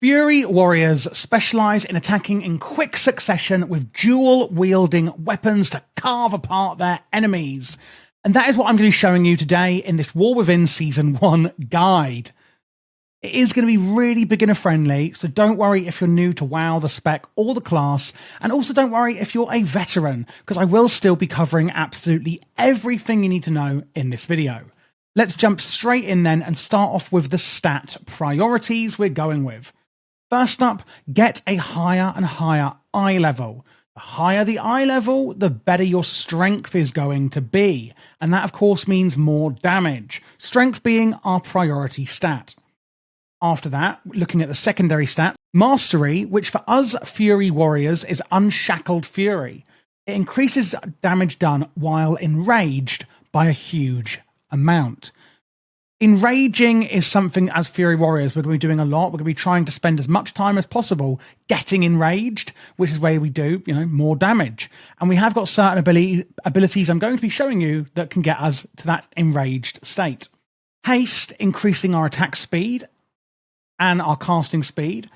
Fury warriors specialise in attacking in quick succession with dual-wielding weapons to carve apart their enemies. And that is what I'm going to be showing you today in this War Within Season 1 guide. It is going to be really beginner-friendly, so don't worry if you're new to WoW, the spec, or the class, and also don't worry if you're a veteran, because I will still be covering absolutely everything you need to know in this video. Let's jump straight in then and start off with the stat priorities we're going with. First up, get a higher and higher eye level. The higher the eye level, the better your strength is going to be. And that, of course, means more damage. Strength being our priority stat. After that, looking at the secondary stat, Mastery, which for us Fury warriors is Unshackled Fury. It increases damage done while enraged by a huge amount. Enraging is something as Fury warriors we're going to be doing a lot. We're going to be trying to spend as much time as possible getting enraged, which is where we do, more damage. And we have got certain abilities I'm going to be showing you that can get us to that enraged state. Haste, increasing our attack speed and our casting speed.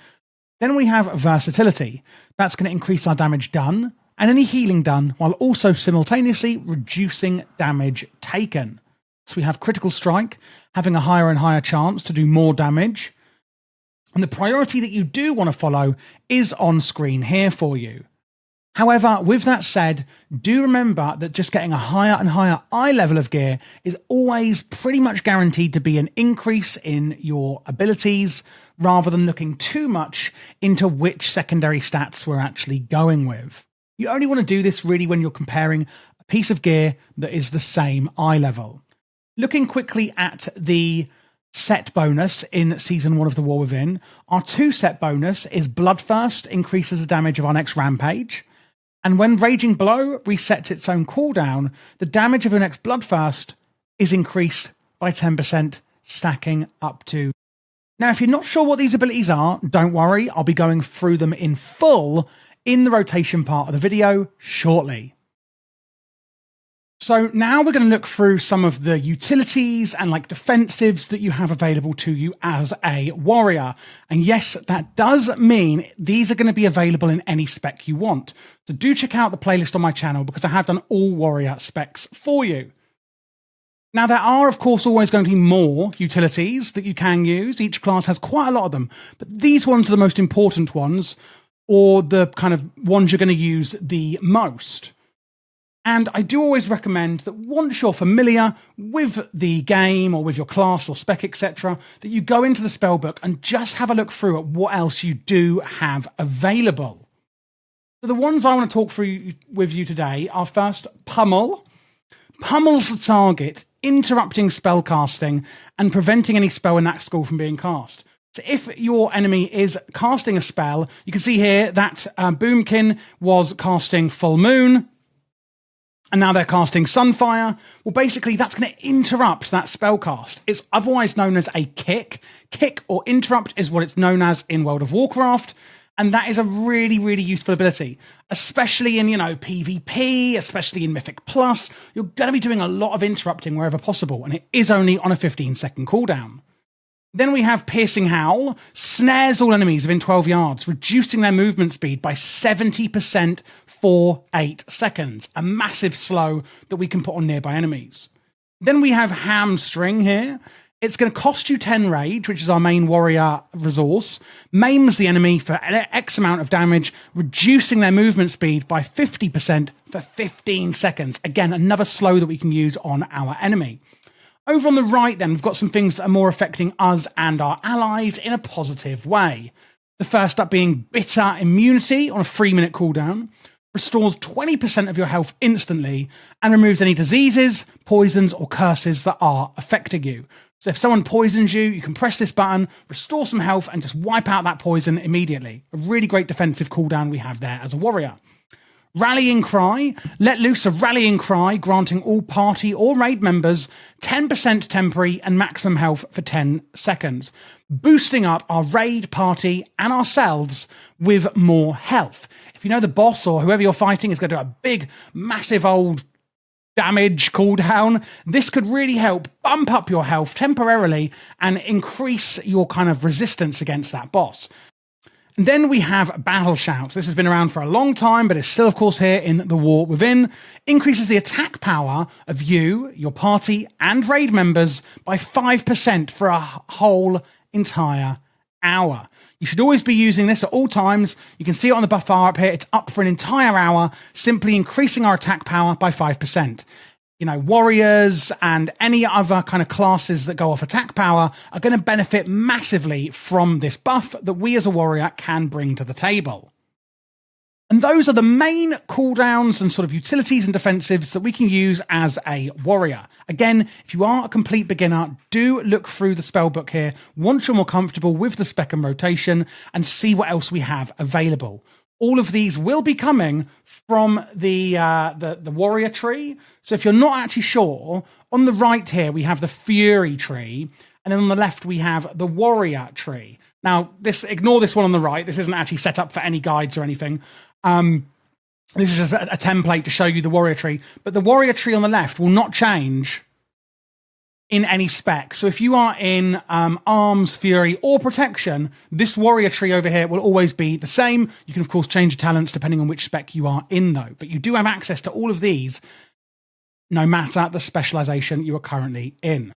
Then we have Versatility. That's going to increase our damage done and any healing done, while also simultaneously reducing damage taken. So we have Critical Strike, having a higher and higher chance to do more damage. And the priority that you do want to follow is on screen here for you. However, with that said, do remember that just getting a higher and higher eye level of gear is always pretty much guaranteed to be an increase in your abilities, rather than looking too much into which secondary stats we're actually going with. You only want to do this really when you're comparing a piece of gear that is the same eye level. Looking quickly at the set bonus in Season 1 of the War Within, our 2 set bonus is Bloodthirst, increases the damage of our next rampage. And when Raging Blow resets its own cooldown, the damage of your next Bloodthirst is increased by 10%, stacking up to. Now, if you're not sure what these abilities are, don't worry, I'll be going through them in full in the rotation part of the video shortly. So now we're going to look through some of the utilities and defensives that you have available to you as a warrior. And yes, that does mean these are going to be available in any spec you want. So do check out the playlist on my channel because I have done all warrior specs for you. Now, there are, of course, always going to be more utilities that you can use. Each class has quite a lot of them, but these ones are the most important ones, or the kind of ones you're going to use the most. And I do always recommend that once you're familiar with the game or with your class or spec, etc., that you go into the spellbook and just have a look through at what else you do have available. So the ones I want to talk through with you today are first Pummel. Pummels the target, interrupting spellcasting and preventing any spell in that skill from being cast. So if your enemy is casting a spell, you can see here that Boomkin was casting Full Moon, and now they're casting Sunfire. Well, basically, that's going to interrupt that spellcast. It's otherwise known as a kick. Kick or interrupt is what it's known as in World of Warcraft. And that is a really, really useful ability, especially in, PvP, especially in Mythic Plus. You're going to be doing a lot of interrupting wherever possible, and it is only on a 15-second cooldown. Then we have Piercing Howl, snares all enemies within 12 yards, reducing their movement speed by 70% for 8 seconds. A massive slow that we can put on nearby enemies. Then we have Hamstring here. It's going to cost you 10 rage, which is our main warrior resource, maims the enemy for X amount of damage, reducing their movement speed by 50% for 15 seconds. Again, another slow that we can use on our enemy. Over on the right, then, we've got some things that are more affecting us and our allies in a positive way. The first up being Bitter Immunity on a 3-minute cooldown. Restores 20% of your health instantly and removes any diseases, poisons, or curses that are affecting you. So if someone poisons you, you can press this button, restore some health, and just wipe out that poison immediately. A really great defensive cooldown we have there as a warrior. Rallying Cry. Let loose a Rallying Cry, granting all party or raid members 10% temporary and maximum health for 10 seconds, boosting up our raid party and ourselves with more health. If you know the boss or whoever you're fighting is going to do a big, massive old damage cooldown, this could really help bump up your health temporarily and increase your kind of resistance against that boss. And then we have Battle Shouts. This has been around for a long time, but it's still, of course, here in the War Within. Increases the attack power of you, your party, and raid members by 5% for a whole entire hour. You should always be using this at all times. You can see it on the buff bar up here. It's up for an entire hour, simply increasing our attack power by 5%. You know, warriors and any other kind of classes that go off attack power are going to benefit massively from this buff that we as a warrior can bring to the table. And those are the main cooldowns and sort of utilities and defensives that we can use as a warrior. Again, if you are a complete beginner, do look through the spellbook here once you're more comfortable with the spec and rotation and see what else we have available. All of these will be coming from the warrior tree. So if you're not actually sure, on the right here, we have the fury tree. And then on the left, we have the warrior tree. Now, ignore this one on the right. This isn't actually set up for any guides or anything. This is just a template to show you the warrior tree. But the warrior tree on the left will not change in any spec. So if you are in arms, fury, or protection, this warrior tree over here will always be the same. You can, of course, change your talents depending on which spec you are in, though. But you do have access to all of these, no matter the specialization you are currently in.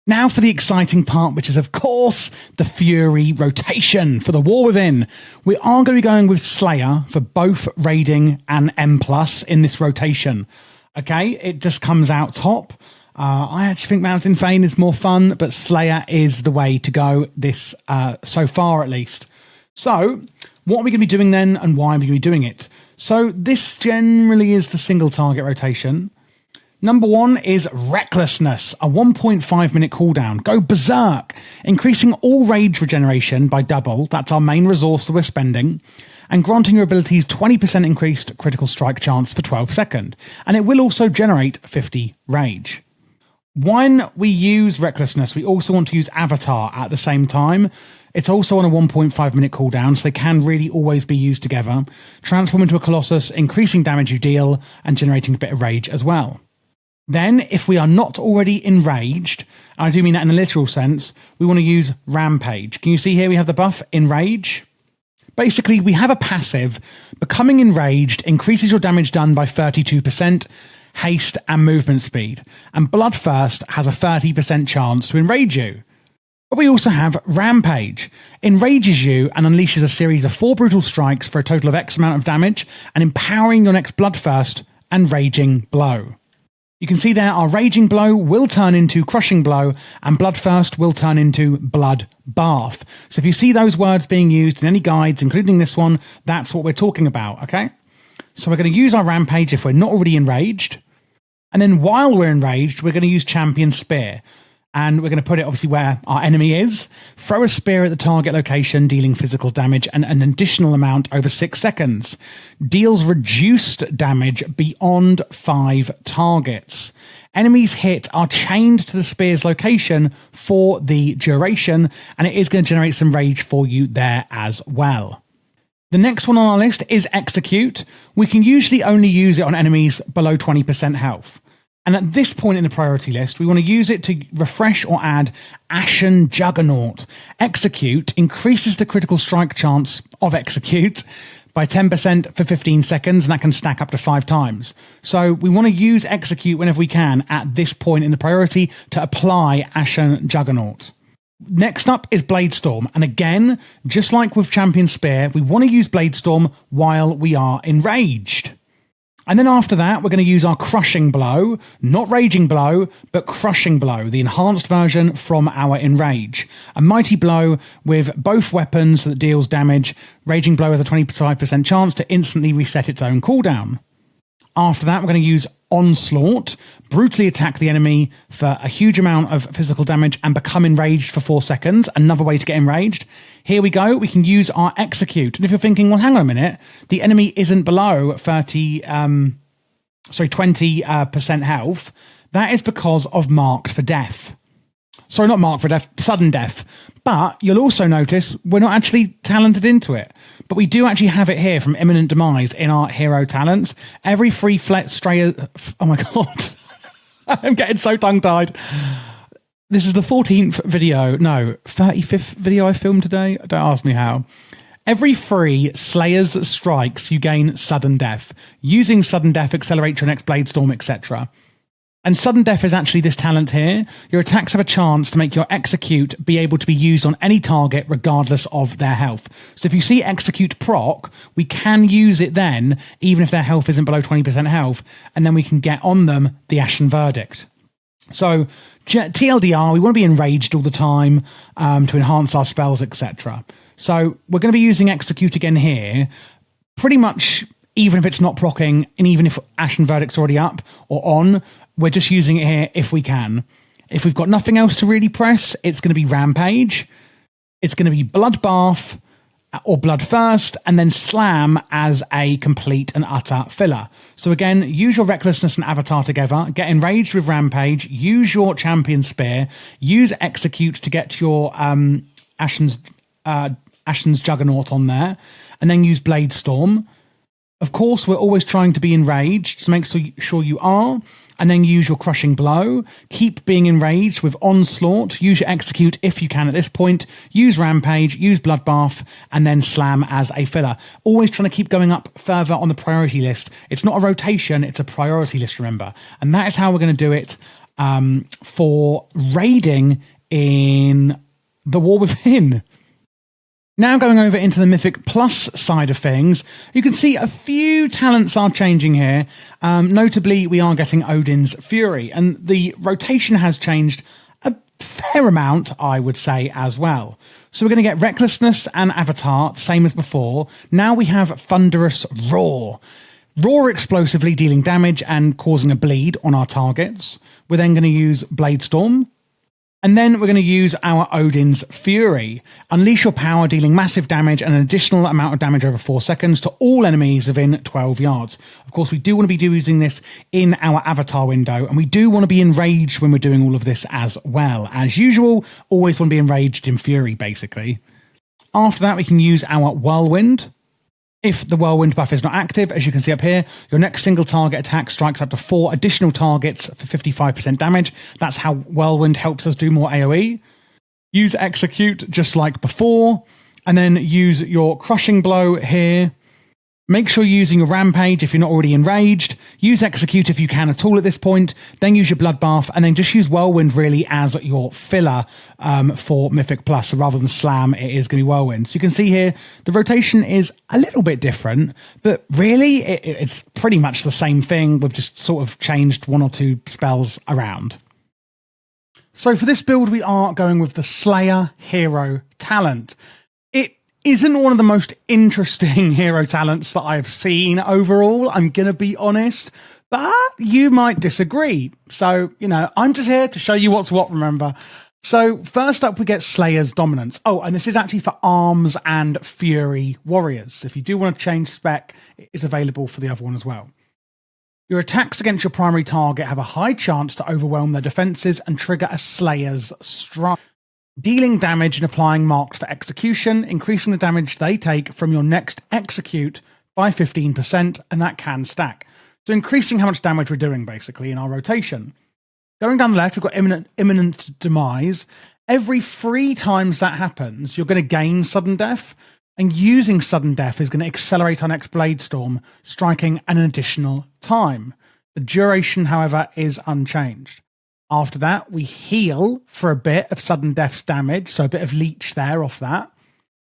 Now for the exciting part, which is, of course, the Fury rotation for the War Within. We are going to be going with Slayer for both raiding and M+ in this rotation. Okay, it just comes out top. I actually think Mountain Fane is more fun, but Slayer is the way to go this so far, at least. So what are we going to be doing then, and why are we going to be doing it? So this generally is the single target rotation. Number one is Recklessness, a 1.5 minute cooldown. Go berserk, increasing all rage regeneration by double. That's our main resource that we're spending. And granting your abilities 20% increased critical strike chance for 12 seconds. And it will also generate 50 rage. When we use Recklessness, we also want to use Avatar at the same time. It's also on a 1.5 minute cooldown, so they can really always be used together. Transform into a Colossus, increasing damage you deal, and generating a bit of rage as well. Then, if we are not already enraged, and I do mean that in a literal sense, we want to use Rampage. Can you see here we have the buff Enrage? Basically, we have a passive. Becoming enraged increases your damage done by 32%, haste and movement speed. And Bloodthirst has a 30% chance to enrage you. But we also have Rampage. Enrages you and unleashes a series of 4 brutal strikes for a total of X amount of damage, and empowering your next Bloodthirst and Raging Blow. You can see there our Raging Blow will turn into Crushing Blow, and Bloodthirst will turn into Blood Bath. So if you see those words being used in any guides, including this one, that's what we're talking about, okay? So we're going to use our Rampage if we're not already enraged. And then while we're enraged, we're going to use Champion Spear. And we're going to put it obviously where our enemy is. Throw a spear at the target location, dealing physical damage and an additional amount over 6 seconds. Deals reduced damage beyond 5 targets. Enemies hit are chained to the spear's location for the duration, and it is going to generate some rage for you there as well. The next one on our list is Execute. We can usually only use it on enemies below 20% health. And at this point in the priority list, we want to use it to refresh or add Ashen Juggernaut. Execute increases the critical strike chance of Execute by 10% for 15 seconds, and that can stack up to 5 times. So we want to use Execute whenever we can at this point in the priority to apply Ashen Juggernaut. Next up is Bladestorm, and again, just like with Champion Spear, we want to use Bladestorm while we are enraged. And then after that, we're going to use our Crushing Blow, not Raging Blow, but Crushing Blow, the enhanced version from our Enrage. A mighty blow with both weapons that deals damage. Raging Blow has a 25% chance to instantly reset its own cooldown. After that, we're going to use Onslaught, brutally attack the enemy for a huge amount of physical damage and become enraged for 4 seconds. Another way to get enraged. Here we go. We can use our Execute. And if you're thinking, well, hang on a minute, the enemy isn't below 20% health. That is because of Marked for Death. Sorry, not Marked for Death, Sudden Death. But you'll also notice we're not actually talented into it. But we do actually have it here from Imminent Demise in our hero talents. Every free stray... Oh my God. I'm getting so tongue-tied. This is the 14th video. No, 35th video I filmed today. Don't ask me how. Every 3 Slayer's strikes, you gain Sudden Death. Using Sudden Death accelerates your next Blade Storm, etc. And Sudden Death is actually this talent here. Your attacks have a chance to make your Execute be able to be used on any target regardless of their health. So if you see Execute proc, we can use it then, even if their health isn't below 20% health, and then we can get on them the Ashen Verdict. So TLDR, we want to be enraged all the time to enhance our spells, etc. So we're going to be using Execute again here, pretty much even if it's not proccing, and even if Ashen Verdict's already up or on, we're just using it here if we can. If we've got nothing else to really press, it's going to be Rampage, it's going to be Bloodbath or Bloodthirst, and then Slam as a complete and utter filler. So again, use your Recklessness and Avatar together, get enraged with Rampage, use your Champion Spear, use Execute to get your Ashen's Juggernaut on there, and then use Blade Storm. Of course, we're always trying to be enraged, so make sure you are, and then use your Crushing Blow. Keep being enraged with Onslaught, use your Execute if you can at this point, use Rampage, use Bloodbath, and then Slam as a filler. Always trying to keep going up further on the priority list. It's not a rotation, it's a priority list, remember. And that is how we're going to do it for raiding in the War Within. Now going over into the Mythic Plus side of things, you can see a few talents are changing here. Notably, we are getting Odin's Fury, and the rotation has changed a fair amount, I would say, as well. So we're going to get Recklessness and Avatar, same as before. Now we have Thunderous Roar. Roar explosively, dealing damage and causing a bleed on our targets. We're then going to use Blade Storm. And then we're going to use our Odin's Fury. Unleash your power, dealing massive damage and an additional amount of damage over 4 seconds to all enemies within 12 yards. Of course, we do want to be using this in our avatar window, and we do want to be enraged when we're doing all of this as well. As usual, always want to be enraged in Fury, basically. After that, we can use our Whirlwind. If the Whirlwind buff is not active, as you can see up here, your next single target attack strikes up to 4 additional targets for 55% damage. That's how Whirlwind helps us do more AoE. Use Execute just like before, and then use your Crushing Blow here. Make sure you're using your Rampage if you're not already enraged. Use Execute if you can at all at this point. Then use your Bloodbath, and then just use Whirlwind really as your filler for Mythic Plus. So rather than Slam, it is going to be Whirlwind. So you can see here, the rotation is a little bit different, but really it's pretty much the same thing. We've just sort of changed 1 or 2 spells around. So for this build, we are going with the Slayer Hero talent. Isn't one of the most interesting hero talents that I've seen overall, I'm going to be honest, but you might disagree. So, I'm just here to show you what's what, remember. So first up, we get Slayer's Dominance. Oh, and this is actually for Arms and Fury warriors. If you do want to change spec, it is available for the other one as well. Your attacks against your primary target have a high chance to overwhelm their defenses and trigger a Slayer's Strike. Dealing damage and applying marked for execution, increasing the damage they take from your next execute by 15%, and that can stack. So increasing how much damage we're doing, basically, in our rotation. Going down the left, we've got imminent Demise. Every 3 times that happens, you're going to gain Sudden Death, and using Sudden Death is going to accelerate our next Blade Storm, striking an additional time. The duration, however, is unchanged. After that, we heal for a bit of Sudden Death's damage, so a bit of leech there off that.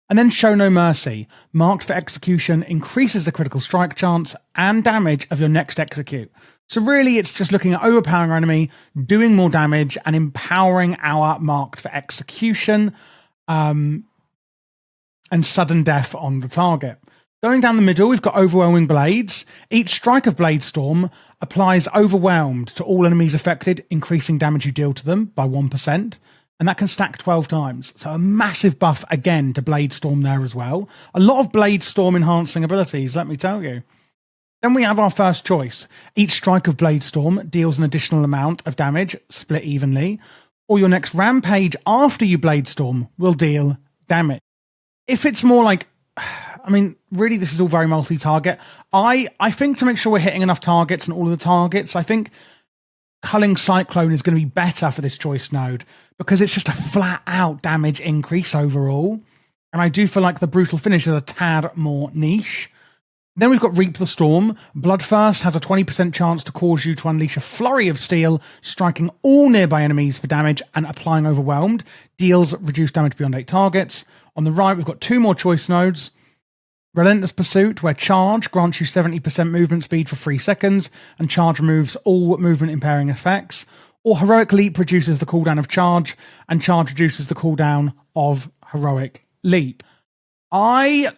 And then Show No Mercy, marked for execution, increases the critical strike chance and damage of your next execute. So really, it's just looking at overpowering our enemy, doing more damage, and empowering our marked for execution and Sudden Death on the target. Going down the middle, we've got Overwhelming Blades. Each strike of Blade Storm applies Overwhelmed to all enemies affected, increasing damage you deal to them by 1%. And that can stack 12 times. So a massive buff, again, to Blade Storm there as well. A lot of Blade Storm enhancing abilities, let me tell you. Then we have our first choice. Each strike of Blade Storm deals an additional amount of damage, split evenly. Or your next Rampage after you Blade Storm will deal damage. If it's more like... really, this is all very multi-target. I think to make sure we're hitting enough targets and all of the targets, I think Culling Cyclone is going to be better for this choice node because it's just a flat-out damage increase overall. And I do feel like the Brutal Finish is a tad more niche. Then we've got Reap the Storm. Bloodthirst has a 20% chance to cause you to unleash a flurry of steel, striking all nearby enemies for damage and applying Overwhelmed. Deals reduced damage beyond 8 targets. On the right, we've got 2 more choice nodes. Relentless Pursuit, where Charge grants you 70% movement speed for 3 seconds, and Charge removes all movement impairing effects. Or Heroic Leap reduces the cooldown of Charge, and Charge reduces the cooldown of Heroic Leap. I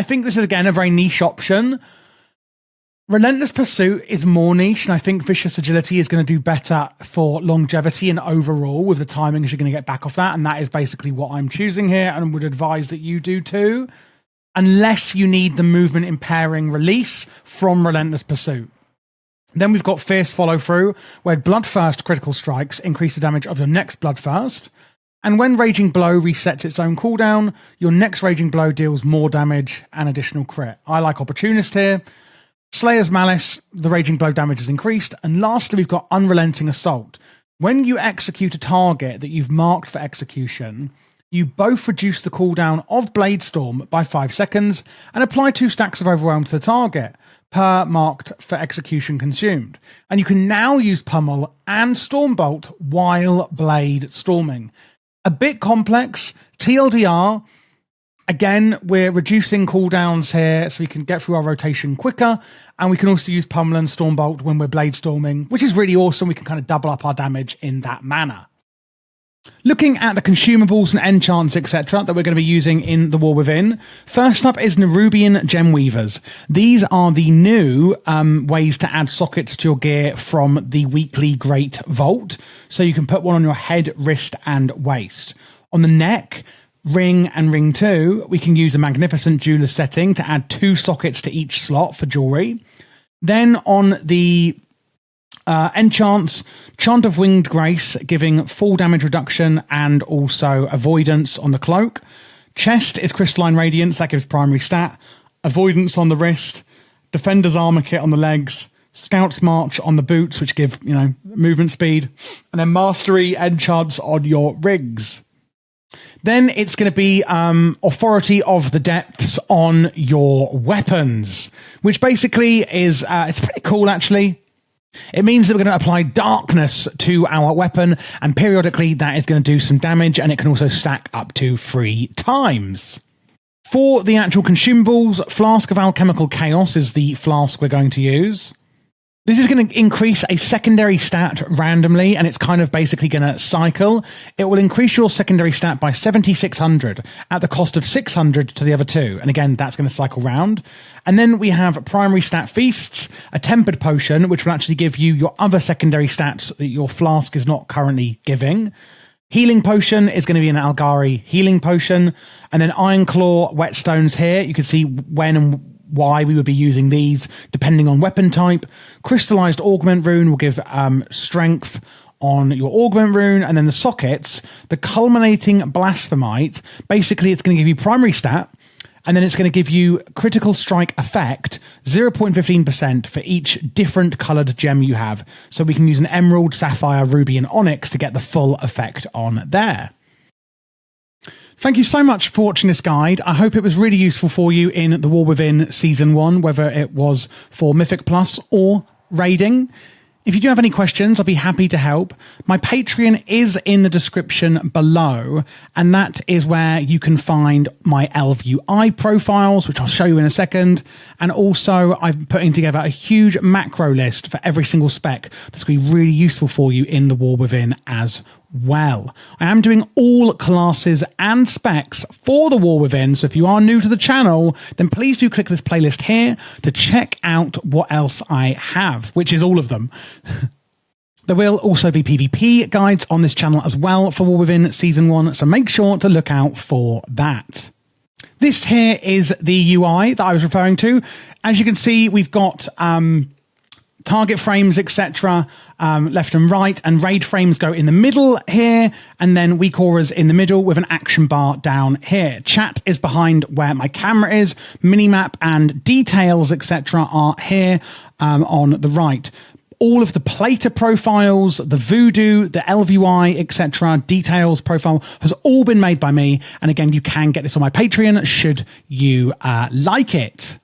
think this is, again, a very niche option. Relentless Pursuit is more niche, and I think Vicious Agility is going to do better for longevity and overall with the timing as you're going to get back off that, and that is basically what I'm choosing here, and would advise that you do too, unless you need the movement impairing release from Relentless Pursuit. Then we've got Fierce Follow Through, where Bloodthirst critical strikes increase the damage of your next Bloodthirst. And when Raging Blow resets its own cooldown, your next Raging Blow deals more damage and additional crit. I like Opportunist here. Slayer's Malice, the Raging Blow damage is increased. And lastly, we've got Unrelenting Assault. When you execute a target that you've marked for execution, you both reduce the cooldown of Blade Storm by 5 seconds and apply 2 stacks of Overwhelm to the target per marked for execution consumed. And you can now use Pummel and Stormbolt while Blade Storming. A bit complex. TLDR, again, we're reducing cooldowns here so we can get through our rotation quicker, and we can also use Pummel and Stormbolt when we're Blade Storming, which is really awesome. We can kind of double up our damage in that manner. Looking at the consumables and enchants, etc., that we're going to be using in the War Within, first up is Nerubian Gem Weavers. These are the new ways to add sockets to your gear from the weekly Great Vault. So you can put one on your head, wrist, and waist. On the neck, ring and ring 2, we can use a Magnificent Jeweler's setting to add 2 sockets to each slot for jewelry. Then on the enchants, Chant of Winged Grace, giving full damage reduction and also avoidance on the cloak. Chest is Crystalline Radiance, that gives primary stat. Avoidance on the wrist. Defender's Armor Kit on the legs. Scout's March on the boots, which give, movement speed. And then Mastery enchants on your rigs. Then it's going to be Authority of the Depths on your weapons, which basically is, it's pretty cool actually. It means that we're going to apply darkness to our weapon, and periodically that is going to do some damage, and it can also stack up to 3 times. For the actual consumables, Flask of Alchemical Chaos is the flask we're going to use. This is going to increase a secondary stat randomly, and it's kind of basically going to cycle. It will increase your secondary stat by 7,600 at the cost of 600 to the other 2. And again, that's going to cycle round. And then we have primary stat feasts, a tempered potion, which will actually give you your other secondary stats that your flask is not currently giving. Healing potion is going to be an Algari healing potion. And then Iron Claw whetstones here. You can see when and why we would be using these depending on weapon type. Crystallized Augment Rune will give strength on your Augment Rune, and then the sockets, the Culminating Blasphemite, basically it's going to give you primary stat, and then it's going to give you critical strike effect, 0.15% for each different coloured gem you have. So we can use an Emerald, Sapphire, Ruby, and Onyx to get the full effect on there. Thank you so much for watching this guide. I hope it was really useful for you in The War Within Season 1, whether it was for Mythic Plus or raiding. If you do have any questions, I'll be happy to help. My Patreon is in the description below, and that is where you can find my LVUI profiles, which I'll show you in a second. And also, I'm putting together a huge macro list for every single spec that's going to be really useful for you in The War Within as well. I am doing all classes and specs for The War Within, so if you are new to the channel, then please do click this playlist here to check out what else I have, which is all of them. There will also be PvP guides on this channel as well for War Within Season 1, so make sure to look out for that. This here is the UI that I was referring to. As you can see, we've got target frames, etc., left and right, and raid frames go in the middle here, and then weak auras in the middle with an action bar down here. Chat is behind where my camera is. Minimap and details, etc., are here on the right. all of the plater profiles, the voodoo, the LVY, etc., details profile has all been made by me. And again, you can get this on my Patreon should you like it.